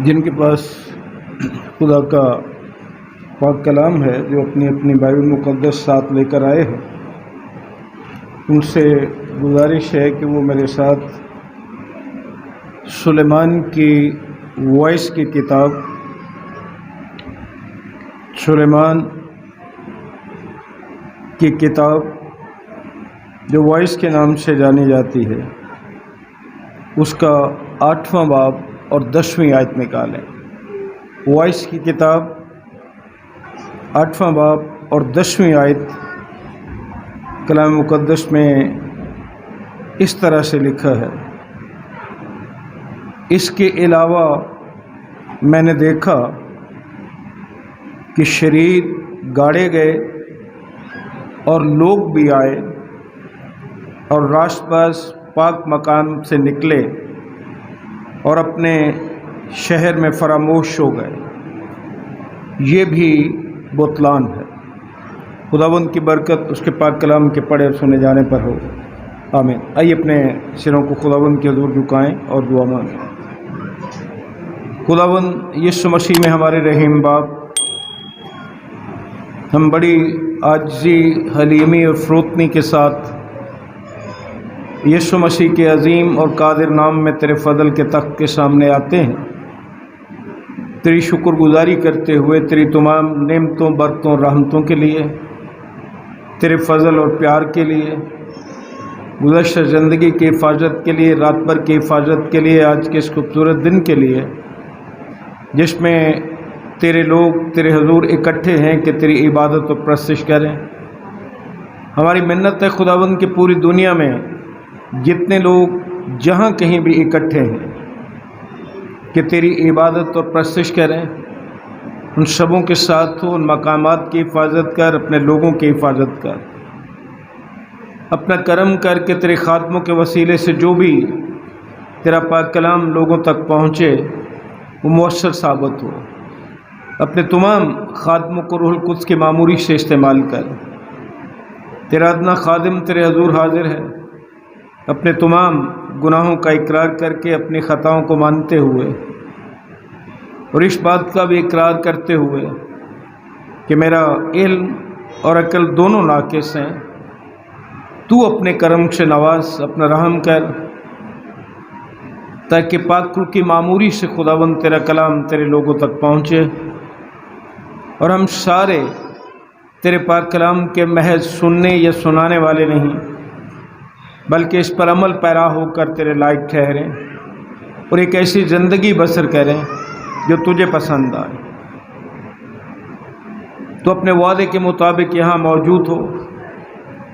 جن کے پاس خدا کا پاک کلام ہے، جو اپنی اپنی بائبل مقدس ساتھ لے کر آئے ہیں، ان سے گزارش ہے کہ وہ میرے ساتھ سلیمان کی وائس کی کتاب، سلیمان کی کتاب جو وائس کے نام سے جانی جاتی ہے، اس کا 8واں باب اور 10ویں آیت نکالیں۔ وائس کی کتاب 8واں باب اور 10ویں آیت کلام مقدس میں اس طرح سے لکھا ہے: اس کے علاوہ میں نے دیکھا کہ شریر گاڑے گئے اور لوگ بھی آئے اور راست باز پاک مقام سے نکلے اور اپنے شہر میں فراموش ہو گئے۔ یہ بھی بطلان ہے۔ خداوند کی برکت اس کے پاک کلام کے پڑھے اور سنے جانے پر ہو، آمین۔ آئیے اپنے سروں کو خداوند کے حضور جھکائیں اور دعا مانگیں۔ خداوند یسوع مسیح میں ہمارے رحیم باپ، ہم بڑی عاجزی، حلیمی اور فروتنی کے ساتھ یسوع مسیح کے عظیم اور قادر نام میں تیرے فضل کے تخت کے سامنے آتے ہیں، تیری شکر گزاری کرتے ہوئے تیری تمام نعمتوں، برکتوں، رحمتوں کے لیے، تیرے فضل اور پیار کے لیے، گزشتہ زندگی کی حفاظت کے لیے، رات بھر کی حفاظت کے لیے، آج کے اس خوبصورت دن کے لیے جس میں تیرے لوگ تیرے حضور اکٹھے ہیں کہ تیری عبادت و پرستش کریں۔ ہماری منت ہے خداوند کہ پوری دنیا میں جتنے لوگ جہاں کہیں بھی اکٹھے ہیں کہ تیری عبادت اور پرستش کریں، ان سبوں کے ساتھ ہو، ان مقامات کی حفاظت کر، اپنے لوگوں کی حفاظت کر، اپنا کرم کر کے تیرے خادموں کے وسیلے سے جو بھی تیرا پاک کلام لوگوں تک پہنچے وہ مؤثر ثابت ہو۔ اپنے تمام خادموں کو روح القدس کی معموری سے استعمال کر۔ تیرا ادنا خادم تیرے حضور حاضر ہے، اپنے تمام گناہوں کا اقرار کر کے، اپنی خطاؤں کو مانتے ہوئے اور اس بات کا بھی اقرار کرتے ہوئے کہ میرا علم اور عقل دونوں ناقص ہیں، تو اپنے کرم سے نواز، اپنا رحم کر، تاکہ پاک روح کی معموری سے خداوند تیرا کلام تیرے لوگوں تک پہنچے اور ہم سارے تیرے پاک کلام کے محض سننے یا سنانے والے نہیں، بلکہ اس پر عمل پیرا ہو کر تیرے لائق ٹھہریں اور ایک ایسی زندگی بسر کریں جو تجھے پسند آئے۔ تو اپنے وعدے کے مطابق یہاں موجود ہو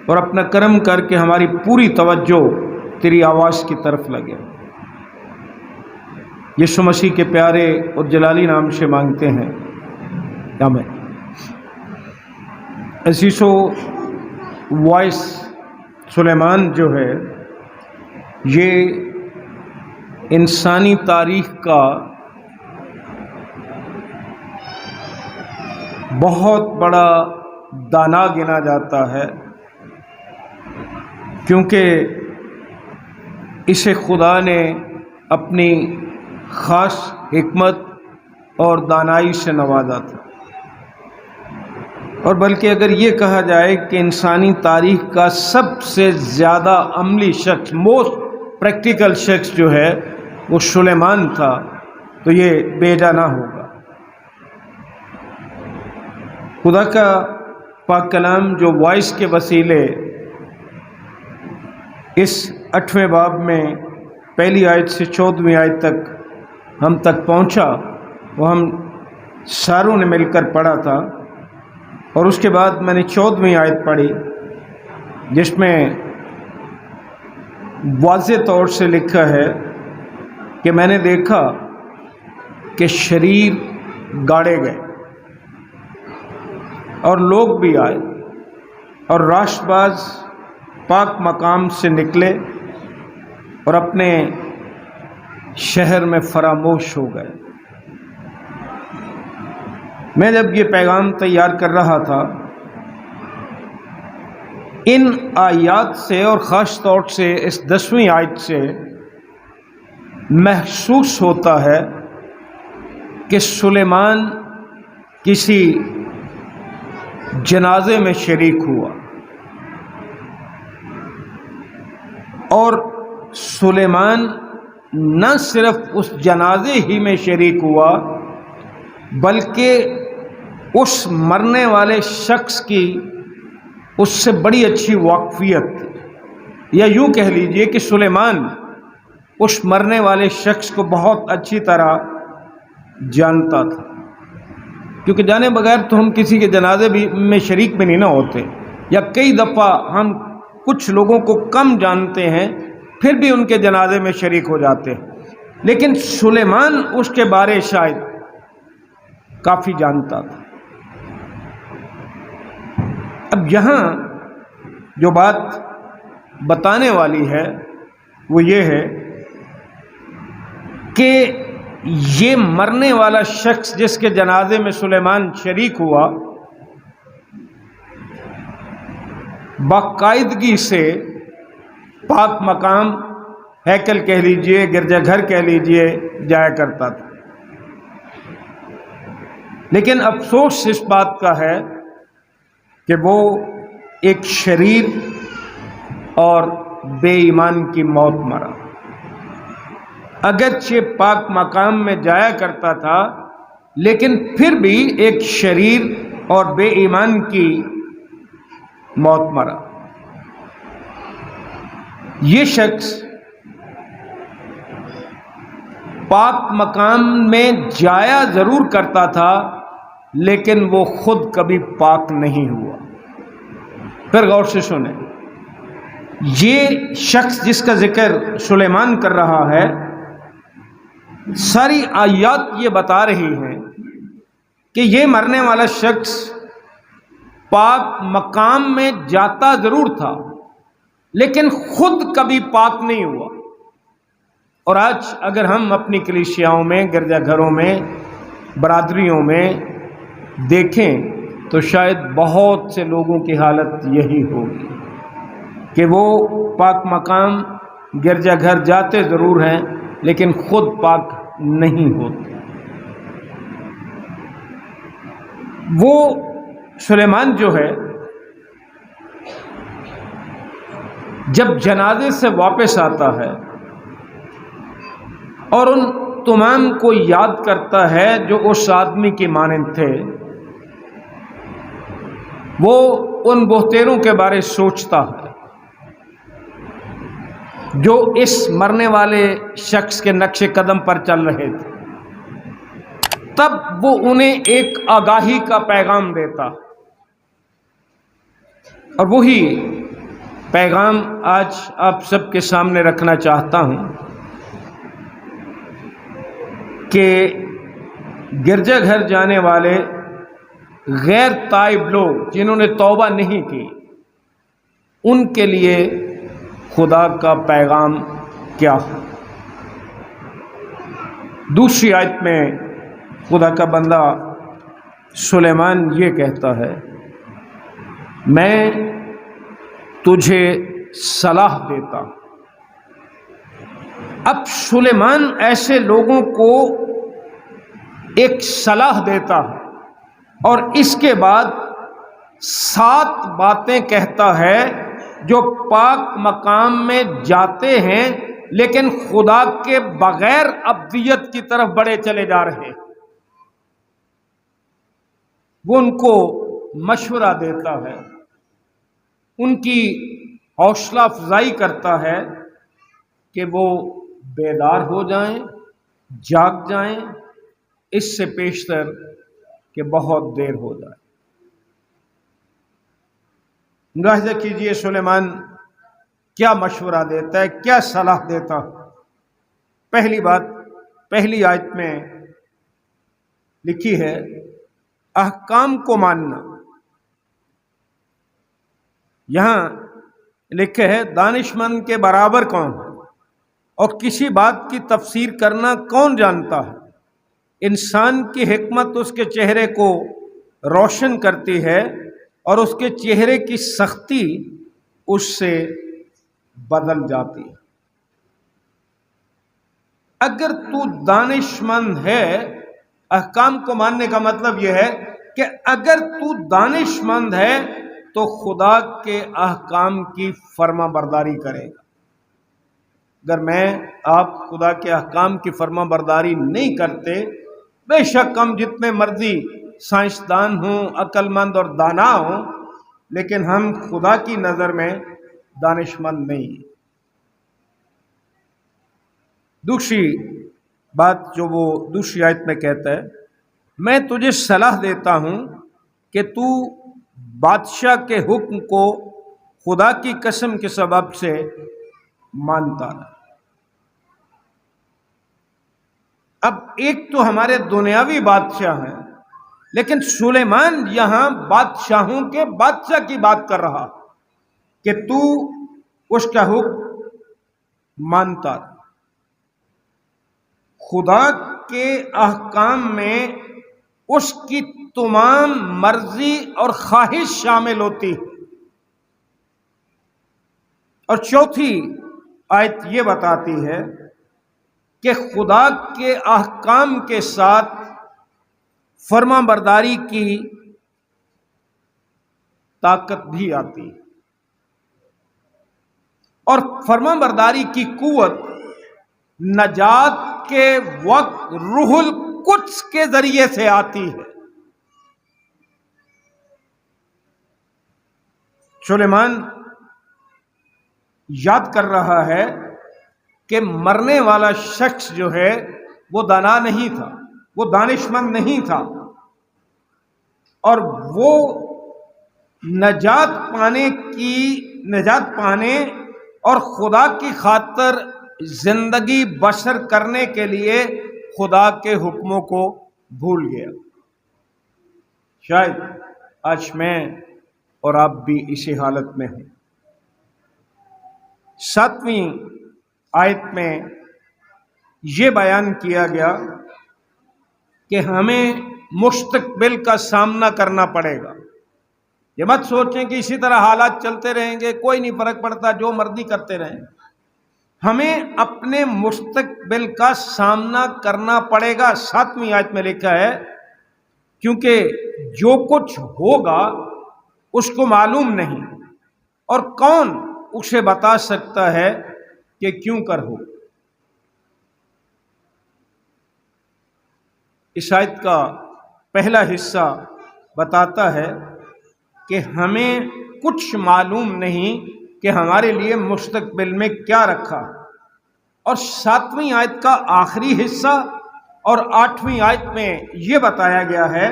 اور اپنا کرم کر کے ہماری پوری توجہ تیری آواز کی طرف لگے۔ یسوع مسیح کے پیارے اور جلالی نام سے مانگتے ہیں، آمین۔ عزیزو، وائس سلیمان جو ہے یہ انسانی تاریخ کا بہت بڑا دانا گنا جاتا ہے، کیونکہ اسے خدا نے اپنی خاص حکمت اور دانائی سے نوازا تھا، اور بلکہ اگر یہ کہا جائے کہ انسانی تاریخ کا سب سے زیادہ عملی شخص، موسٹ پریکٹیکل شخص جو ہے وہ سلیمان تھا، تو یہ بے جا نہ ہوگا۔ خدا کا پاک کلام جو وائس کے وسیلے اس 8ویں باب میں پہلی آیت سے 14ویں آیت تک ہم تک پہنچا، وہ ہم ساروں نے مل کر پڑھا تھا، اور اس کے بعد میں نے 14ویں آیت پڑھی جس میں واضح طور سے لکھا ہے کہ میں نے دیکھا کہ شریر گاڑے گئے اور لوگ بھی آئے اور راست باز پاک مقام سے نکلے اور اپنے شہر میں فراموش ہو گئے۔ میں جب یہ پیغام تیار کر رہا تھا، ان آیات سے اور خاص طور سے اس 10ویں آیت سے محسوس ہوتا ہے کہ سلیمان کسی جنازے میں شریک ہوا اور سلیمان نہ صرف اس جنازے ہی میں شریک ہوا بلکہ اس مرنے والے شخص کی اس سے بڑی اچھی واقفیت تھی، یا یوں کہہ لیجئے کہ سلیمان اس مرنے والے شخص کو بہت اچھی طرح جانتا تھا، کیونکہ جانے بغیر تو ہم کسی کے جنازے میں شریک بھی نہیں نہ ہوتے، یا کئی دفعہ ہم کچھ لوگوں کو کم جانتے ہیں پھر بھی ان کے جنازے میں شریک ہو جاتے ہیں، لیکن سلیمان اس کے بارے شاید کافی جانتا تھا۔ اب یہاں جو بات بتانے والی ہے وہ یہ ہے کہ یہ مرنے والا شخص جس کے جنازے میں سلیمان شریک ہوا باقاعدگی سے پاک مقام، ہیکل کہہ لیجئے، گرجا گھر کہہ لیجئے، جایا کرتا تھا، لیکن افسوس اس بات کا ہے کہ وہ ایک شریر اور بے ایمان کی موت مرا۔ اگرچہ پاک مقام میں جایا کرتا تھا لیکن پھر بھی ایک شریر اور بے ایمان کی موت مرا۔ یہ شخص پاک مقام میں جایا ضرور کرتا تھا لیکن وہ خود کبھی پاک نہیں ہوا۔ پھر غور سے سنیں، یہ شخص جس کا ذکر سلیمان کر رہا ہے، ساری آیات یہ بتا رہی ہیں کہ یہ مرنے والا شخص پاک مقام میں جاتا ضرور تھا لیکن خود کبھی پاک نہیں ہوا۔ اور آج اگر ہم اپنی کلیسیاؤں میں، گرجا گھروں میں، برادریوں میں دیکھیں تو شاید بہت سے لوگوں کی حالت یہی ہوگی کہ وہ پاک مقام، گرجا گھر جاتے ضرور ہیں لیکن خود پاک نہیں ہوتے۔ وہ سلیمان جو ہے جب جنازے سے واپس آتا ہے اور ان تمام کو یاد کرتا ہے جو اس آدمی کے مانند تھے، وہ ان بہتیروں کے بارے سوچتا ہے جو اس مرنے والے شخص کے نقش قدم پر چل رہے تھے، تب وہ انہیں ایک آگاہی کا پیغام دیتا، اور وہی پیغام آج آپ سب کے سامنے رکھنا چاہتا ہوں کہ گرجا گھر جانے والے غیر تائب لوگ جنہوں نے توبہ نہیں کی، ان کے لیے خدا کا پیغام کیا ہے۔ دوسری آیت میں خدا کا بندہ سلیمان یہ کہتا ہے، میں تجھے صلاح دیتا ہوں۔ اب سلیمان ایسے لوگوں کو ایک صلاح دیتا ہے اور اس کے بعد 7 باتیں کہتا ہے جو پاک مقام میں جاتے ہیں لیکن خدا کے بغیر ابدیت کی طرف بڑھے چلے جا رہے ہیں۔ وہ ان کو مشورہ دیتا ہے، ان کی حوصلہ افزائی کرتا ہے کہ وہ بیدار ہو جائیں، جاگ جائیں، اس سے پیشتر کہ بہت دیر ہو جائے۔ ملاحظہ کیجئے سلیمان کیا مشورہ دیتا ہے، کیا صلاح دیتا ہے۔ پہلی بات پہلی آیت میں لکھی ہے، احکام کو ماننا۔ یہاں لکھے ہے، دانش مند کے برابر کون ہے اور کسی بات کی تفسیر کرنا کون جانتا ہے۔ انسان کی حکمت اس کے چہرے کو روشن کرتی ہے اور اس کے چہرے کی سختی اس سے بدل جاتی ہے۔ اگر تو دانش مند ہے احکام کو ماننے کا مطلب یہ ہے کہ اگر تو دانش مند ہے تو خدا کے احکام کی فرما برداری کرے گا. اگر میں آپ خدا کے احکام کی فرما برداری نہیں کرتے، بے شک ہم جتنے مرضی سائنسدان ہوں، عقل مند اور دانا ہوں، لیکن ہم خدا کی نظر میں دانش مند نہیں ہیں. دوسری بات جو وہ دوسری آیت میں کہتا ہے، میں تجھے صلاح دیتا ہوں کہ تو بادشاہ کے حکم کو خدا کی قسم کے سبب سے مانتا رہا. اب ایک تو ہمارے دنیاوی بادشاہ ہیں، لیکن سلیمان یہاں بادشاہوں کے بادشاہ کی بات کر رہا کہ تو اس کا حکم مانتا رہا. خدا کے احکام میں اس کی تمام مرضی اور خواہش شامل ہوتی ہے. اور چوتھی آیت یہ بتاتی ہے کہ خدا کے احکام کے ساتھ فرما برداری کی طاقت بھی آتی ہے، اور فرما برداری کی قوت نجات کے وقت روح القدس کے ذریعے سے آتی ہے. سلیمان یاد کر رہا ہے کہ مرنے والا شخص جو ہے وہ دانا نہیں تھا، وہ دانش مند نہیں تھا، اور وہ نجات پانے اور خدا کی خاطر زندگی بسر کرنے کے لیے خدا کے حکموں کو بھول گیا. شاید آج میں اور آپ بھی اسی حالت میں ہیں. 7ویں آیت میں یہ بیان کیا گیا کہ ہمیں مستقبل کا سامنا کرنا پڑے گا. یہ مت سوچیں کہ اسی طرح حالات چلتے رہیں گے، کوئی نہیں فرق پڑتا، جو مرضی کرتے رہیں. ہمیں اپنے مستقبل کا سامنا کرنا پڑے گا. 7ویں آیت میں لکھا ہے کیونکہ جو کچھ ہوگا اس کو معلوم نہیں، اور کون اسے بتا سکتا ہے کہ کیوں کر ہو. اس آیت کا پہلا حصہ بتاتا ہے کہ ہمیں کچھ معلوم نہیں کہ ہمارے لیے مستقبل میں کیا رکھا، اور 7ویں آیت کا آخری حصہ اور 8ویں آیت میں یہ بتایا گیا ہے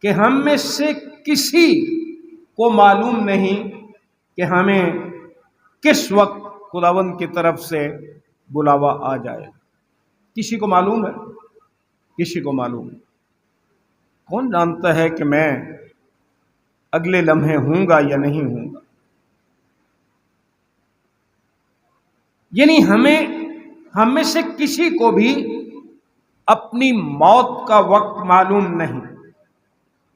کہ ہم میں سے کسی کو معلوم نہیں کہ ہمیں کس وقت خداوند کی طرف سے بلاوا آ جائے. کسی کو معلوم ہے؟ کسی کو معلوم ہے؟ کون جانتا ہے کہ میں اگلے لمحے ہوں گا یا نہیں ہوں گا؟ یعنی ہم میں سے کسی کو بھی اپنی موت کا وقت معلوم نہیں.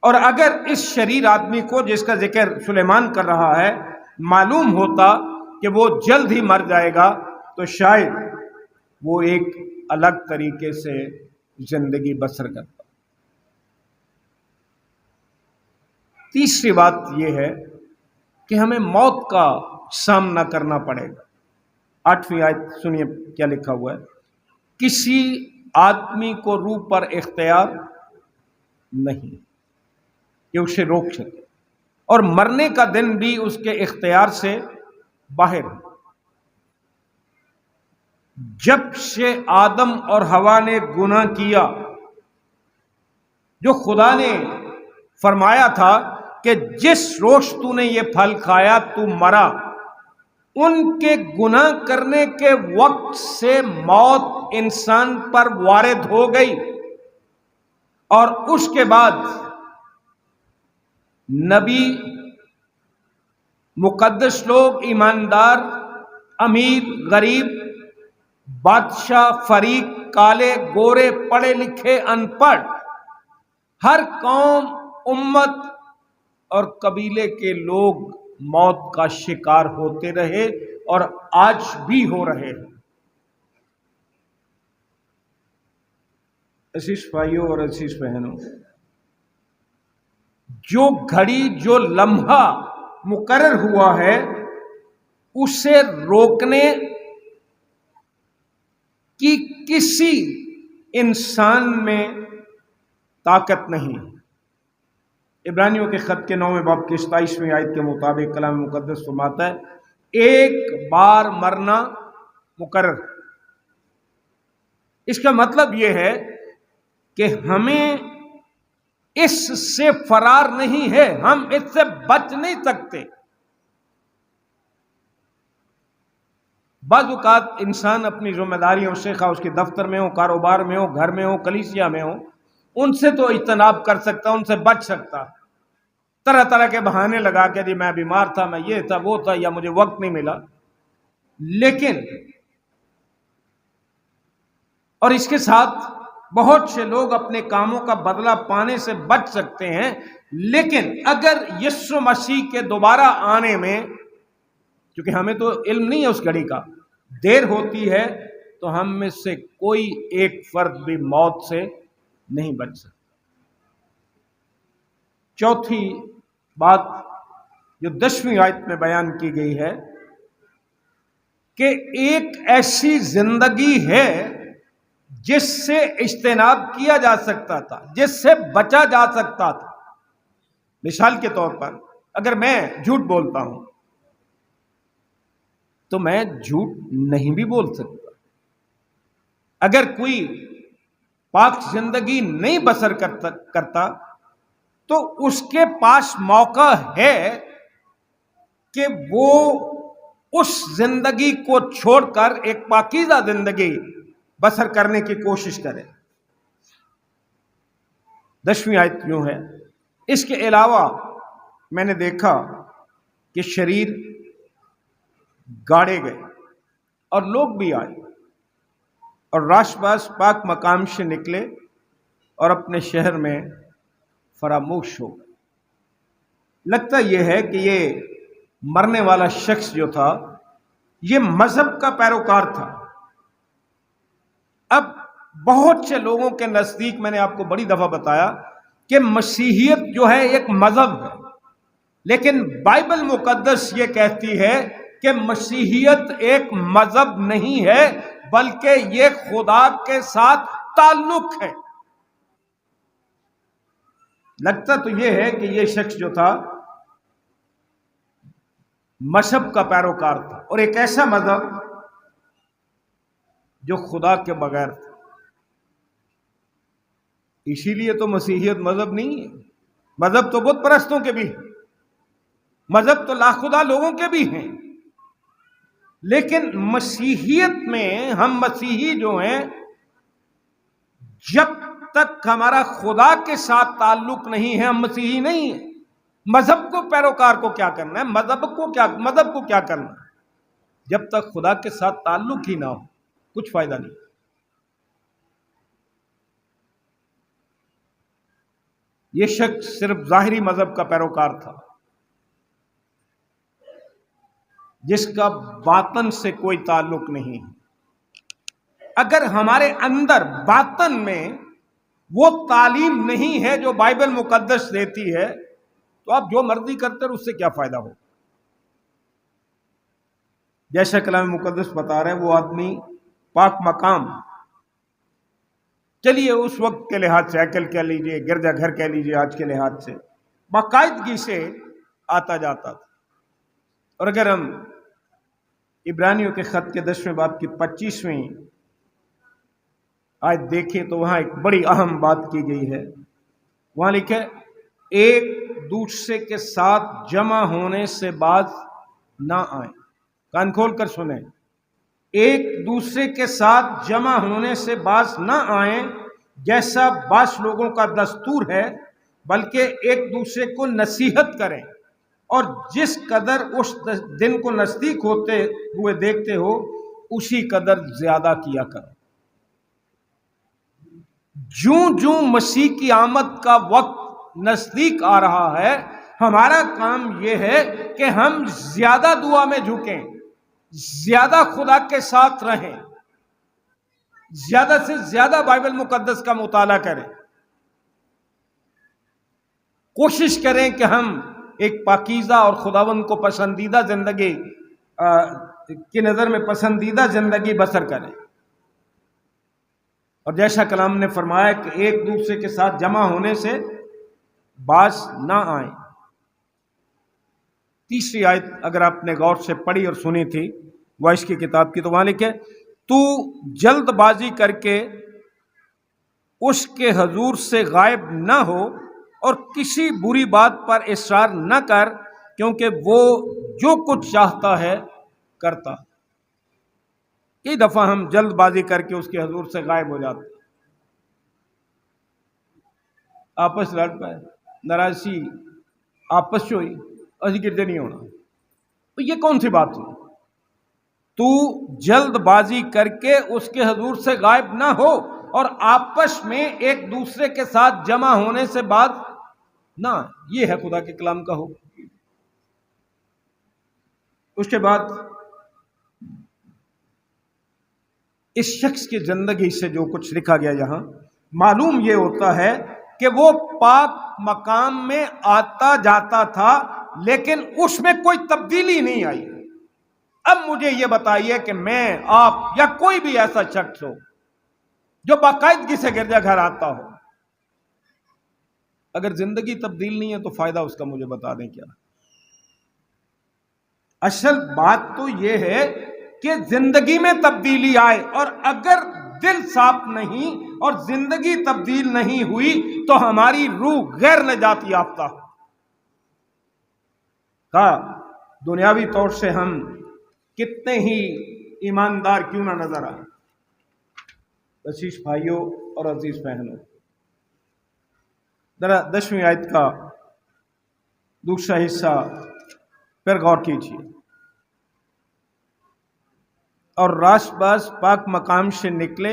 اور اگر اس شریر آدمی کو، جس کا ذکر سلیمان کر رہا ہے، معلوم ہوتا کہ وہ جلد ہی مر جائے گا تو شاید وہ ایک الگ طریقے سے زندگی بسر کرتا. تیسری بات یہ ہے کہ ہمیں موت کا سامنا کرنا پڑے گا. 8ویں آیت سنیے کیا لکھا ہوا ہے. کسی آدمی کو روح پر اختیار نہیں کہ اسے روک سکے، اور مرنے کا دن بھی اس کے اختیار سے باہر ہے. جب سے آدم اور حوا نے گناہ کیا، جو خدا نے فرمایا تھا کہ جس روز تو نے یہ پھل کھایا تو مرا، ان کے گناہ کرنے کے وقت سے موت انسان پر وارد ہو گئی. اور اس کے بعد نبی، مقدس لوگ، ایماندار، امیر، غریب، بادشاہ، فریق، کالے، گورے، پڑھے لکھے، ان پڑھ، ہر قوم، امت اور قبیلے کے لوگ موت کا شکار ہوتے رہے اور آج بھی ہو رہے ہیں. عزیز بھائیوں اور عزیز بہنوں، جو گھڑی جو لمحہ مقرر ہوا ہے اسے روکنے کی کسی انسان میں طاقت نہیں۔ عبرانیوں کے خط کے 9ویں باب کی 27ویں آیت کے مطابق کلام مقدس فرماتا ہے ایک بار مرنا مقرر۔ اس کا مطلب یہ ہے کہ ہمیں اس سے فرار نہیں ہے، ہم اس سے بچ نہیں سکتے۔ بعض اوقات انسان اپنی ذمہ داریوں سے، خواہ اس کے دفتر میں ہو، کاروبار میں ہو، گھر میں ہو، کلیسیا میں ہو، ان سے تو اجتناب کر سکتا، ان سے بچ سکتا، طرح طرح کے بہانے لگا کے جی میں بیمار تھا، میں یہ تھا وہ تھا، یا مجھے وقت نہیں ملا۔ لیکن اور اس کے ساتھ بہت سے لوگ اپنے کاموں کا بدلہ پانے سے بچ سکتے ہیں، لیکن اگر یسوع مسیح کے دوبارہ آنے میں، کیونکہ ہمیں تو علم نہیں ہے اس گھڑی کا، دیر ہوتی ہے تو ہم میں سے کوئی ایک فرد بھی موت سے نہیں بچ سکتا۔ چوتھی بات جو 10ویں آیت میں بیان کی گئی ہے کہ ایک ایسی زندگی ہے جس سے اجتناب کیا جا سکتا تھا، جس سے بچا جا سکتا تھا۔ مثال کے طور پر اگر میں جھوٹ بولتا ہوں تو میں جھوٹ نہیں بھی بول سکتا۔ اگر کوئی پاک زندگی نہیں بسر کرتا تو اس کے پاس موقع ہے کہ وہ اس زندگی کو چھوڑ کر ایک پاکیزہ زندگی بسر کرنے کی کوشش کرے۔ 10ویں آیت یوں ہے، اس کے علاوہ میں نے دیکھا کہ شریر گاڑے گئے اور لوگ بھی آئے اور راش باز پاک مقام سے نکلے اور اپنے شہر میں فراموش ہو گئے۔ لگتا یہ ہے کہ یہ مرنے والا شخص جو تھا یہ مذہب کا پیروکار تھا۔ اب بہت سے لوگوں کے نزدیک میں نے آپ کو بڑی دفعہ بتایا کہ مسیحیت جو ہے ایک مذہب ہے، لیکن بائبل مقدس یہ کہتی ہے کہ مسیحیت ایک مذہب نہیں ہے بلکہ یہ خدا کے ساتھ تعلق ہے۔ لگتا تو یہ ہے کہ یہ شخص جو تھا مذہب کا پیروکار تھا، اور ایک ایسا مذہب جو خدا کے بغیر تھا۔ اسی لیے تو مسیحیت مذہب نہیں ہے، مذہب تو بت پرستوں کے بھی ہیں، مذہب تو لاخدا لوگوں کے بھی ہیں، لیکن مسیحیت میں ہم مسیحی جو ہیں جب تک ہمارا خدا کے ساتھ تعلق نہیں ہے ہم مسیحی نہیں ہیں۔ مذہب کو پیروکار کو کیا کرنا ہے، مذہب کو کیا کرنا ہے؟ جب تک خدا کے ساتھ تعلق ہی نہ ہو کچھ فائدہ نہیں۔ یہ شخص صرف ظاہری مذہب کا پیروکار تھا جس کا باطن سے کوئی تعلق نہیں۔ اگر ہمارے اندر باطن میں وہ تعلیم نہیں ہے جو بائبل مقدس دیتی ہے تو آپ جو مرضی کرتے ہیں اس سے کیا فائدہ ہو؟ جیسا کلام مقدس بتا رہے ہیں وہ آدمی پاک مقام، چلیے اس وقت کے لحاظ سے ہیکل کہہ لیجئے، گرجا گھر کہہ لیجئے، آج کے لحاظ سے باقاعدگی سے آتا جاتا تھا۔ اور اگر ہم عبرانیوں کے خط کے 10ویں باب کی 25ویں آیت دیکھیں تو وہاں ایک بڑی اہم بات کی گئی ہے۔ وہاں لکھے ایک دوسرے کے ساتھ جمع ہونے سے باز نہ آئیں۔ کان کھول کر سنیں، ایک دوسرے کے ساتھ جمع ہونے سے باز نہ آئیں جیسا بعض لوگوں کا دستور ہے، بلکہ ایک دوسرے کو نصیحت کریں، اور جس قدر اس دن کو نزدیک ہوتے ہوئے دیکھتے ہو اسی قدر زیادہ کیا کرو۔ جوں جوں مسیح کی آمد کا وقت نزدیک آ رہا ہے ہمارا کام یہ ہے کہ ہم زیادہ دعا میں جھکیں، زیادہ خدا کے ساتھ رہیں، زیادہ سے زیادہ بائبل مقدس کا مطالعہ کریں، کوشش کریں کہ ہم ایک پاکیزہ اور خداوند کو پسندیدہ زندگی کی نظر میں پسندیدہ زندگی بسر کریں، اور جیسا کلام نے فرمایا کہ ایک دوسرے کے ساتھ جمع ہونے سے باز نہ آئیں۔ تیسری آیت اگر آپ نے غور سے پڑھی اور سنی تھی وائس کی کتاب کی، تو وہاں لکھے تو جلد بازی کر کے اس کے حضور سے غائب نہ ہو اور کسی بری بات پر اصرار نہ کر، کیونکہ وہ جو کچھ چاہتا ہے کرتا۔ کئی دفعہ ہم جلد بازی کر کے اس کے حضور سے غائب ہو جاتے، آپس لڑ پائے، ناراضی آپس ہوئی، اسی گردے نہیں ہونا، تو یہ کون سی بات ہوئی؟ تو جلد بازی کر کے اس کے حضور سے غائب نہ ہو اور آپس میں ایک دوسرے کے ساتھ جمع ہونے سے بات نہ، یہ ہے خدا کے کلام کا حکم۔ اس کے بعد اس شخص کی زندگی سے جو کچھ لکھا گیا یہاں، معلوم یہ ہوتا ہے کہ وہ پاک مقام میں آتا جاتا تھا، لیکن اس میں کوئی تبدیلی نہیں آئی۔ اب مجھے یہ بتائیے کہ میں، آپ یا کوئی بھی ایسا شخص ہو جو باقاعدگی سے گرجا گھر آتا ہو، اگر زندگی تبدیل نہیں ہے تو فائدہ اس کا مجھے بتا دیں کیا؟ اصل بات تو یہ ہے کہ زندگی میں تبدیلی آئے، اور اگر دل صاف نہیں اور زندگی تبدیل نہیں ہوئی تو ہماری روح غیر نجات یافتہ۔ کہا دنیاوی طور سے ہم کتنے ہی ایماندار کیوں نہ نظر آئے، عزیز بھائیوں اور عزیز بہنوں، ذرا 10ویں آیت کا دوسرا حصہ پھر غور کیجیے۔ اور راست باز پاک مقام سے نکلے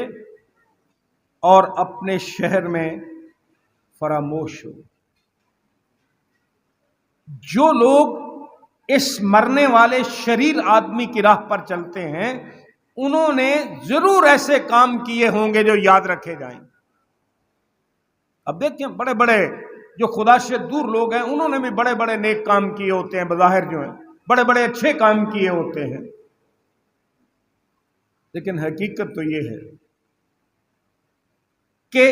اور اپنے شہر میں فراموش ہو۔ جو لوگ اس مرنے والے شریر آدمی کی راہ پر چلتے ہیں، انہوں نے ضرور ایسے کام کیے ہوں گے جو یاد رکھے جائیں۔ اب دیکھیں بڑے بڑے جو خدا سے دور لوگ ہیں، انہوں نے بھی بڑے بڑے نیک کام کیے ہوتے ہیں، بظاہر جو ہیں بڑے بڑے اچھے کام کیے ہوتے ہیں، لیکن حقیقت تو یہ ہے کہ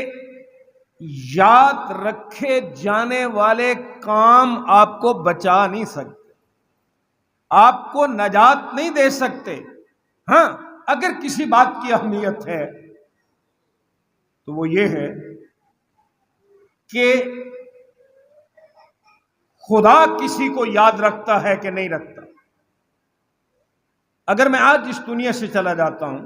یاد رکھے جانے والے کام آپ کو بچا نہیں سکتے، آپ کو نجات نہیں دے سکتے۔ ہاں، اگر کسی بات کی اہمیت ہے تو وہ یہ ہے کہ خدا کسی کو یاد رکھتا ہے کہ نہیں رکھتا۔ اگر میں آج اس دنیا سے چلا جاتا ہوں،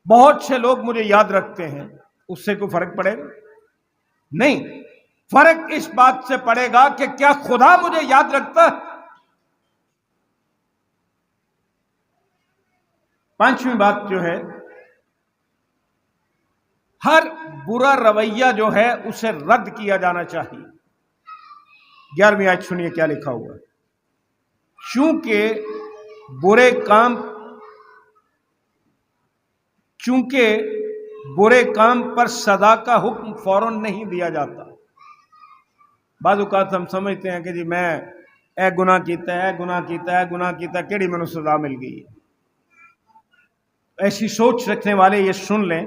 بہت سے لوگ مجھے یاد رکھتے ہیں، اس سے کوئی فرق پڑے گا؟ نہیں، فرق اس بات سے پڑے گا کہ کیا خدا مجھے یاد رکھتا ہے؟ 5ویں بات جو ہے، ہر برا رویہ جو ہے اسے رد کیا جانا چاہیے۔ 11ویں آیت سنیے کیا لکھا ہوا ہے۔ چونکہ برے کام پر سزا کا حکم فوراً نہیں دیا جاتا۔ بعض اوقات ہم سمجھتے ہیں کہ جی میں گناہ کیتا، کیڑی مینوں سزا مل گئی ہے۔ ایسی سوچ رکھنے والے یہ سن لیں،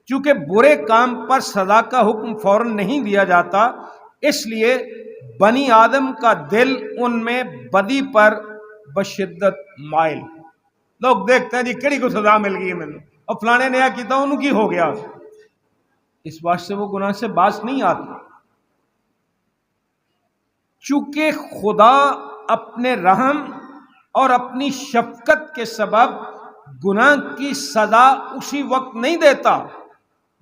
چونکہ برے کام پر سزا کا حکم فوراً نہیں دیا جاتا، اس لیے بنی آدم کا دل ان میں بدی پر بشدت مائل۔ لوگ دیکھتے ہیں جی کیڑی کو سزا مل گئی ہے مینوں، اور فلانے نیا کیتا انہوں کی ہو گیا، اس بات سے وہ گناہ سے باز نہیں آتا۔ چونکہ خدا اپنے رحم اور اپنی شفقت کے سبب گناہ کی سزا اسی وقت نہیں دیتا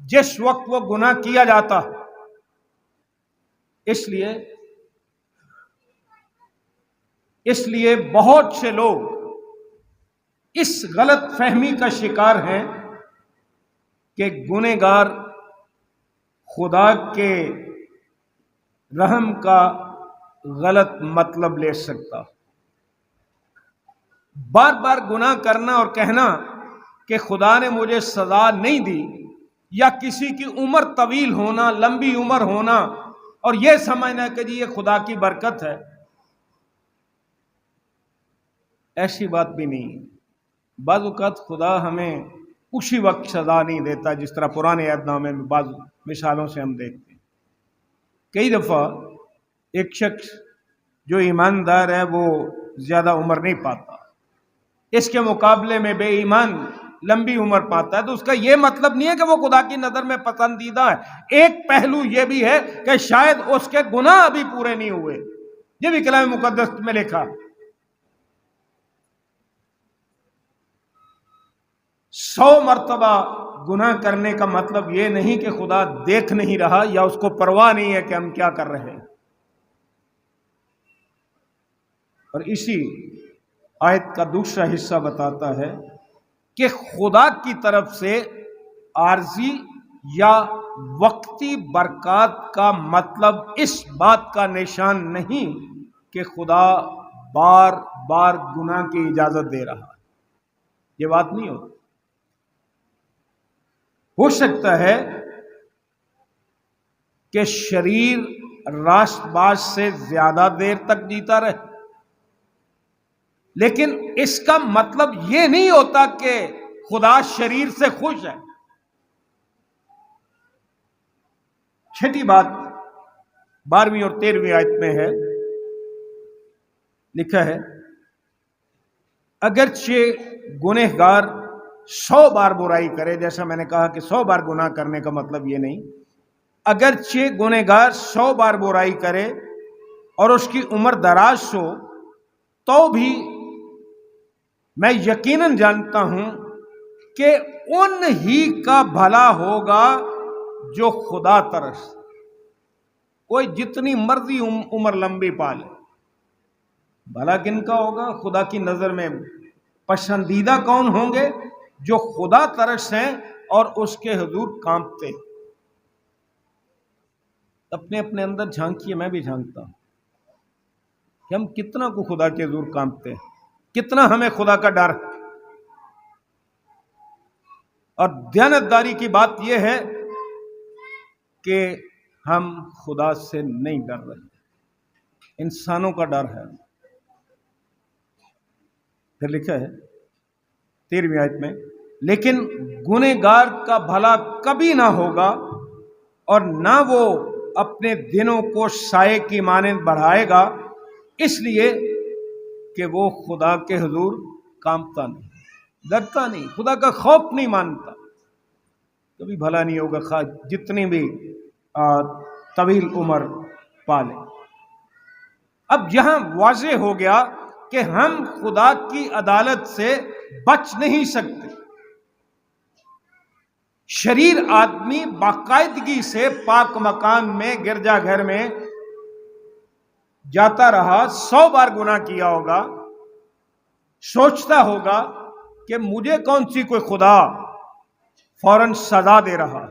جس وقت وہ گناہ کیا جاتا۔ اس لیے بہت سے لوگ اس غلط فہمی کا شکار ہیں کہ گنہگار خدا کے رحم کا غلط مطلب لے سکتا۔ بار بار گناہ کرنا اور کہنا کہ خدا نے مجھے سزا نہیں دی، یا کسی کی عمر طویل ہونا، لمبی عمر ہونا، اور یہ سمجھنا کہ جی یہ خدا کی برکت ہے، ایسی بات بھی نہیں ہے۔ بعض اوقات خدا ہمیں اسی وقت سزا نہیں دیتا، جس طرح پرانے عہد نامے میں بعض مثالوں سے ہم دیکھتے ہیں۔ کئی دفعہ ایک شخص جو ایماندار ہے وہ زیادہ عمر نہیں پاتا، اس کے مقابلے میں بے ایمان لمبی عمر پاتا ہے، تو اس کا یہ مطلب نہیں ہے کہ وہ خدا کی نظر میں پسندیدہ ہے۔ ایک پہلو یہ بھی ہے کہ شاید اس کے گناہ ابھی پورے نہیں ہوئے، یہ بھی کلام مقدس میں لکھا۔ 100 مرتبہ گناہ کرنے کا مطلب یہ نہیں کہ خدا دیکھ نہیں رہا یا اس کو پرواہ نہیں ہے کہ ہم کیا کر رہے ہیں۔ اور اسی آیت کا دوسرا حصہ بتاتا ہے کہ خدا کی طرف سے عارضی یا وقتی برکات کا مطلب اس بات کا نشان نہیں کہ خدا بار بار گناہ کی اجازت دے رہا ہے، یہ بات نہیں ہوتی۔ ہو سکتا ہے کہ شریر راست باز سے زیادہ دیر تک جیتا رہے، لیکن اس کا مطلب یہ نہیں ہوتا کہ خدا شریر سے خوش ہے۔ چھٹی بات 12ویں اور 13ویں آیت میں ہے، لکھا ہے اگرچہ گنہگار 100 بار برائی کرے، جیسا میں نے کہا کہ 100 بار گناہ کرنے کا مطلب یہ نہیں، اگرچہ گنہگار 100 بار برائی کرے اور اس کی عمر دراز ہو، تو بھی میں یقیناً جانتا ہوں کہ ان ہی کا بھلا ہوگا جو خدا ترس۔ کوئی جتنی مرضی عمر لمبی پالے، بھلا کن کا ہوگا؟ خدا کی نظر میں پسندیدہ کون ہوں گے؟ جو خدا ترس ہیں اور اس کے حضور کانپتے۔ اپنے اپنے اندر جھانکیے، میں بھی جھانکتا ہوں کہ ہم کتنا کو خدا کے حضور کانپتے ہیں، کتنا ہمیں خدا کا ڈر۔ اور دیانتداری کی بات یہ ہے کہ ہم خدا سے نہیں ڈر رہے، انسانوں کا ڈر ہے۔ پھر لکھا ہے 13ویں آیت میں، لیکن گنہگار کا بھلا کبھی نہ ہوگا اور نہ وہ اپنے دنوں کو سائے کی مانند بڑھائے گا، اس لیے کہ وہ خدا کے حضور کانپتا نہیں، ڈرتا نہیں، خدا کا خوف نہیں مانتا، کبھی بھلا نہیں ہوگا خواہ جتنی بھی طویل عمر پالے۔ اب یہاں واضح ہو گیا کہ ہم خدا کی عدالت سے بچ نہیں سکتے۔ شریر آدمی باقاعدگی سے پاک مکان میں، گرجا گھر میں جاتا رہا، 100 بار گناہ کیا ہوگا، سوچتا ہوگا کہ مجھے کون سی کوئی خدا فوراً سزا دے رہا،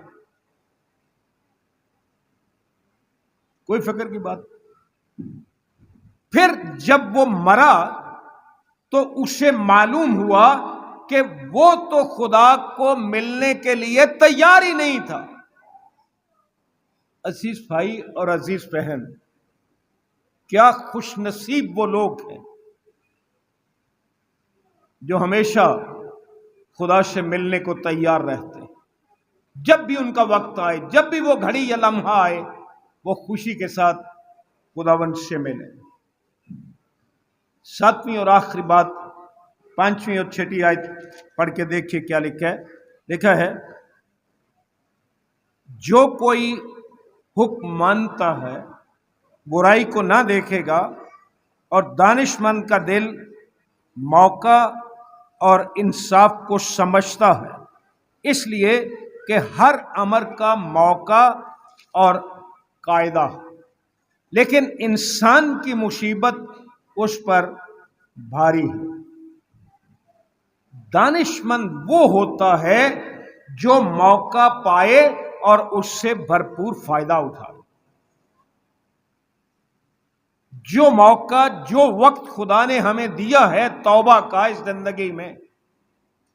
کوئی فکر کی بات۔ پھر جب وہ مرا تو اسے معلوم ہوا کہ وہ تو خدا کو ملنے کے لیے تیار ہی نہیں تھا۔ عزیز بھائی اور عزیز بہن، کیا خوش نصیب وہ لوگ ہیں جو ہمیشہ خدا سے ملنے کو تیار رہتے ہیں۔ جب بھی ان کا وقت آئے، جب بھی وہ گھڑی یا لمحہ آئے، وہ خوشی کے ساتھ خداوند سے ملے۔ 7ویں اور آخری بات 5ویں اور 6ٹھی آیت پڑھ کے دیکھیے کیا لکھا ہے۔ لکھا ہے جو کوئی حکم مانتا ہے برائی کو نہ دیکھے گا، اور دانش مند کا دل موقع اور انصاف کو سمجھتا ہے، اس لیے کہ ہر امر کا موقع اور قاعدہ، لیکن انسان کی مصیبت اس پر بھاری ہے۔ دانش مند وہ ہوتا ہے جو موقع پائے اور اس سے بھرپور فائدہ اٹھائے۔ جو موقع، جو وقت خدا نے ہمیں دیا ہے توبہ کا اس زندگی میں،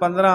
15,